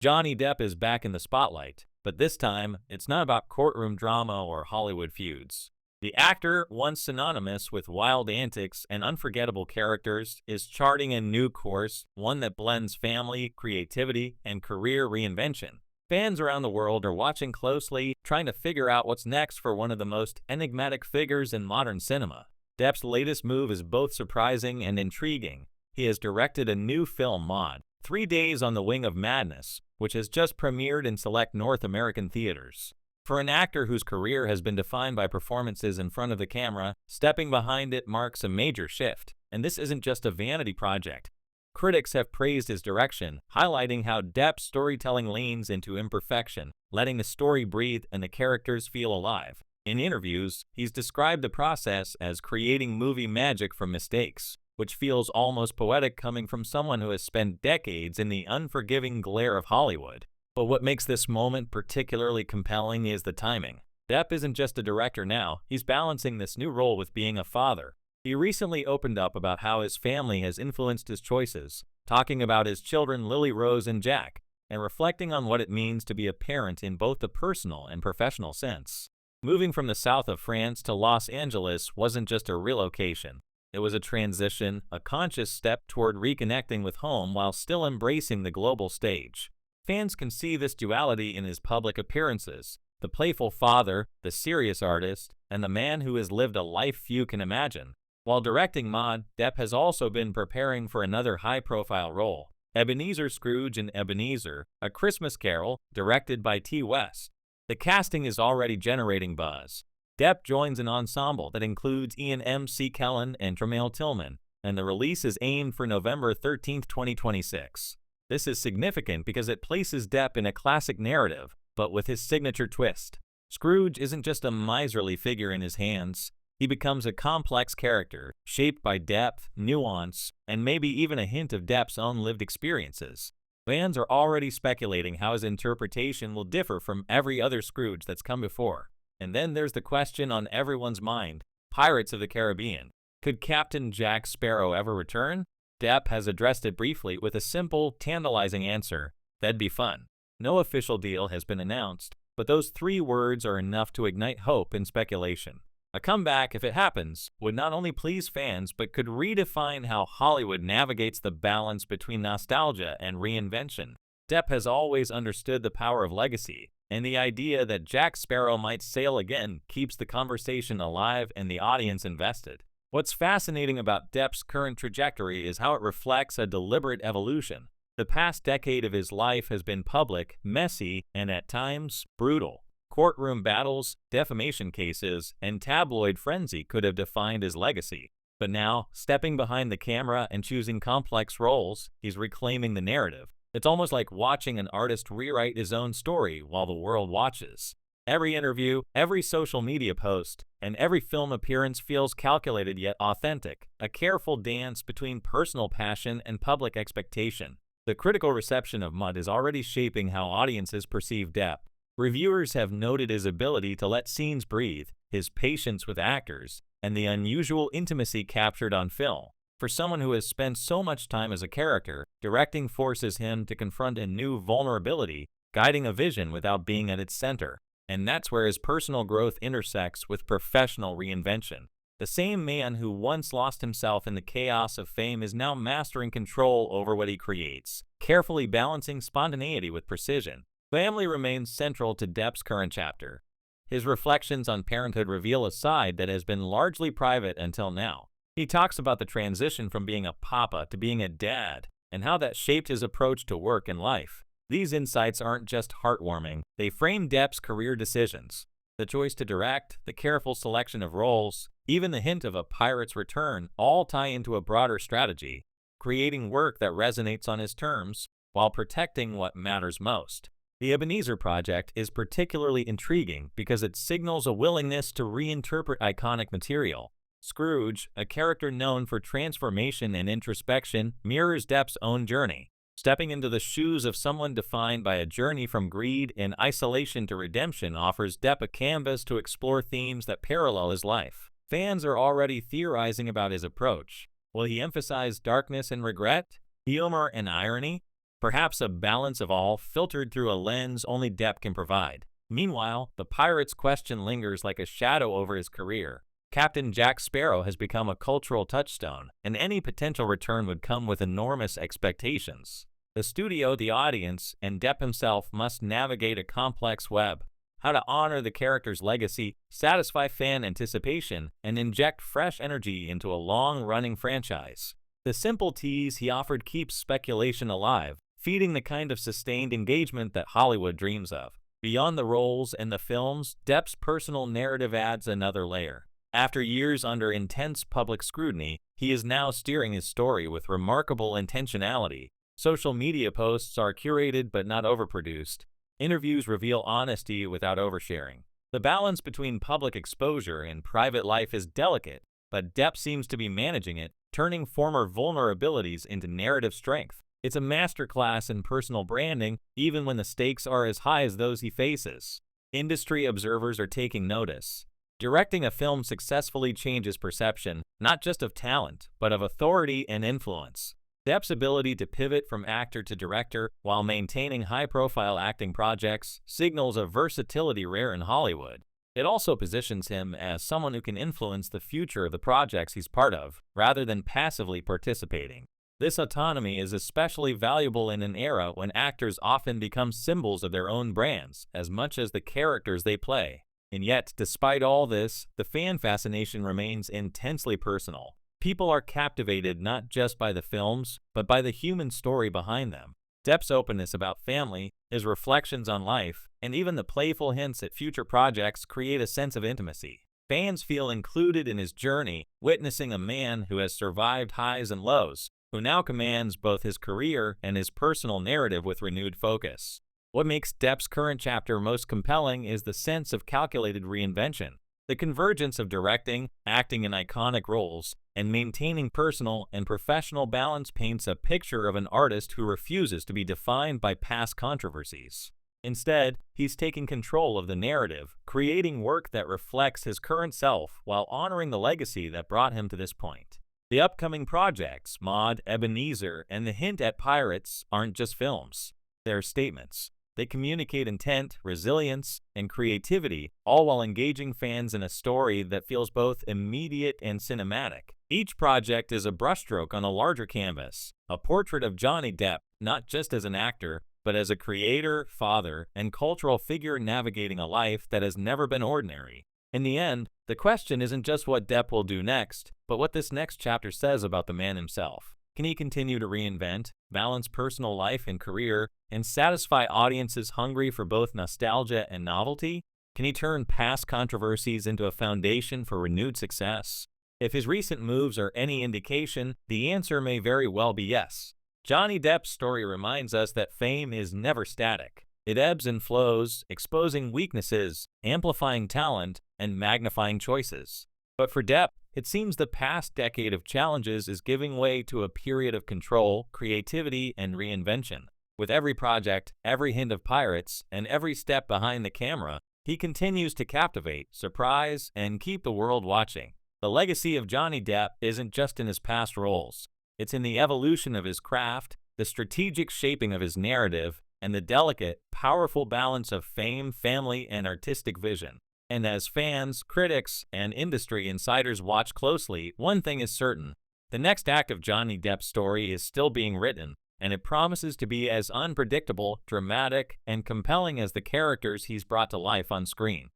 Johnny Depp is back in the spotlight, but this time, it's not about courtroom drama or Hollywood feuds. The actor, once synonymous with wild antics and unforgettable characters, is charting a new course, one that blends family, creativity, and career reinvention. Fans around the world are watching closely, trying to figure out what's next for one of the most enigmatic figures in modern cinema. Depp's latest move is both surprising and intriguing. He has directed a new film, Modì, 3 Days on the Wing of Madness, which has just premiered in select North American theaters. For an actor whose career has been defined by performances in front of the camera, stepping behind it marks a major shift. And this isn't just a vanity project. Critics have praised his direction, highlighting how Depp's storytelling leans into imperfection, letting the story breathe and the characters feel alive. In interviews, he's described the process as creating movie magic from mistakes, which feels almost poetic coming from someone who has spent decades in the unforgiving glare of Hollywood. But what makes this moment particularly compelling is the timing. Depp isn't just a director now, he's balancing this new role with being a father. He recently opened up about how his family has influenced his choices, talking about his children Lily Rose and Jack, and reflecting on what it means to be a parent in both the personal and professional sense. Moving from the south of France to Los Angeles wasn't just a relocation. It was a transition, a conscious step toward reconnecting with home while still embracing the global stage. Fans can see this duality in his public appearances: the playful father, the serious artist, and the man who has lived a life few can imagine. While directing Modì, Depp has also been preparing for another high-profile role, Ebenezer Scrooge in Ebenezer, A Christmas Carol, directed by T. West. The casting is already generating buzz. Depp joins an ensemble that includes Ian McKellen and Tremaine Tillman, and the release is aimed for November 13, 2026. This is significant because it places Depp in a classic narrative, but with his signature twist. Scrooge isn't just a miserly figure in his hands. He becomes a complex character, shaped by depth, nuance, and maybe even a hint of Depp's own lived experiences. Fans are already speculating how his interpretation will differ from every other Scrooge that's come before. And then there's the question on everyone's mind: Pirates of the Caribbean. Could Captain Jack Sparrow ever return? Depp has addressed it briefly with a simple, tantalizing answer: that'd be fun. No official deal has been announced, but those 3 words are enough to ignite hope and speculation. A comeback, if it happens, would not only please fans but could redefine how Hollywood navigates the balance between nostalgia and reinvention. Depp has always understood the power of legacy, and the idea that Jack Sparrow might sail again keeps the conversation alive and the audience invested. What's fascinating about Depp's current trajectory is how it reflects a deliberate evolution. The past decade of his life has been public, messy, and at times brutal. Courtroom battles, defamation cases, and tabloid frenzy could have defined his legacy. But now, stepping behind the camera and choosing complex roles, he's reclaiming the narrative. It's almost like watching an artist rewrite his own story while the world watches. Every interview, every social media post, and every film appearance feels calculated yet authentic, a careful dance between personal passion and public expectation. The critical reception of Modì is already shaping how audiences perceive Depp. Reviewers have noted his ability to let scenes breathe, his patience with actors, and the unusual intimacy captured on film. For someone who has spent so much time as a character, directing forces him to confront a new vulnerability, guiding a vision without being at its center. And that's where his personal growth intersects with professional reinvention. The same man who once lost himself in the chaos of fame is now mastering control over what he creates, carefully balancing spontaneity with precision. Family remains central to Depp's current chapter. His reflections on parenthood reveal a side that has been largely private until now. He talks about the transition from being a papa to being a dad, and how that shaped his approach to work and life. These insights aren't just heartwarming, they frame Depp's career decisions. The choice to direct, the careful selection of roles, even the hint of a pirate's return all tie into a broader strategy, creating work that resonates on his terms, while protecting what matters most. The Ebenezer project is particularly intriguing because it signals a willingness to reinterpret iconic material. Scrooge, a character known for transformation and introspection, mirrors Depp's own journey. Stepping into the shoes of someone defined by a journey from greed and isolation to redemption offers Depp a canvas to explore themes that parallel his life. Fans are already theorizing about his approach. Will he emphasize darkness and regret, humor and irony, perhaps a balance of all filtered through a lens only Depp can provide. Meanwhile, the pirate's question lingers like a shadow over his career. Captain Jack Sparrow has become a cultural touchstone, and any potential return would come with enormous expectations. The studio, the audience, and Depp himself must navigate a complex web. How to honor the character's legacy, satisfy fan anticipation, and inject fresh energy into a long-running franchise. The simple tease he offered keeps speculation alive, feeding the kind of sustained engagement that Hollywood dreams of. Beyond the roles and the films, Depp's personal narrative adds another layer. After years under intense public scrutiny, he is now steering his story with remarkable intentionality. Social media posts are curated but not overproduced. Interviews reveal honesty without oversharing. The balance between public exposure and private life is delicate, but Depp seems to be managing it, turning former vulnerabilities into narrative strength. It's a masterclass in personal branding, even when the stakes are as high as those he faces. Industry observers are taking notice. Directing a film successfully changes perception, not just of talent, but of authority and influence. Depp's ability to pivot from actor to director while maintaining high-profile acting projects signals a versatility rare in Hollywood. It also positions him as someone who can influence the future of the projects he's part of, rather than passively participating. This autonomy is especially valuable in an era when actors often become symbols of their own brands, as much as the characters they play. And yet, despite all this, the fan fascination remains intensely personal. People are captivated not just by the films, but by the human story behind them. Depp's openness about family, his reflections on life, and even the playful hints at future projects create a sense of intimacy. Fans feel included in his journey, witnessing a man who has survived highs and lows, who now commands both his career and his personal narrative with renewed focus. What makes Depp's current chapter most compelling is the sense of calculated reinvention. The convergence of directing, acting in iconic roles, and maintaining personal and professional balance paints a picture of an artist who refuses to be defined by past controversies. Instead, he's taking control of the narrative, creating work that reflects his current self while honoring the legacy that brought him to this point. The upcoming projects, Modì, Ebenezer, and the hint at pirates aren't just films. They're statements. They communicate intent, resilience, and creativity, all while engaging fans in a story that feels both immediate and cinematic. Each project is a brushstroke on a larger canvas, a portrait of Johnny Depp, not just as an actor, but as a creator, father, and cultural figure navigating a life that has never been ordinary. In the end, the question isn't just what Depp will do next, but what this next chapter says about the man himself. Can he continue to reinvent, balance personal life and career, and satisfy audiences hungry for both nostalgia and novelty? Can he turn past controversies into a foundation for renewed success? If his recent moves are any indication, the answer may very well be yes. Johnny Depp's story reminds us that fame is never static. It ebbs and flows, exposing weaknesses, amplifying talent, and magnifying choices. But for Depp, it seems the past decade of challenges is giving way to a period of control, creativity, and reinvention. With every project, every hint of pirates, and every step behind the camera, he continues to captivate, surprise, and keep the world watching. The legacy of Johnny Depp isn't just in his past roles. It's in the evolution of his craft, the strategic shaping of his narrative, and the delicate, powerful balance of fame, family, and artistic vision. And as fans, critics, and industry insiders watch closely, one thing is certain. The next act of Johnny Depp's story is still being written, and it promises to be as unpredictable, dramatic, and compelling as the characters he's brought to life on screen.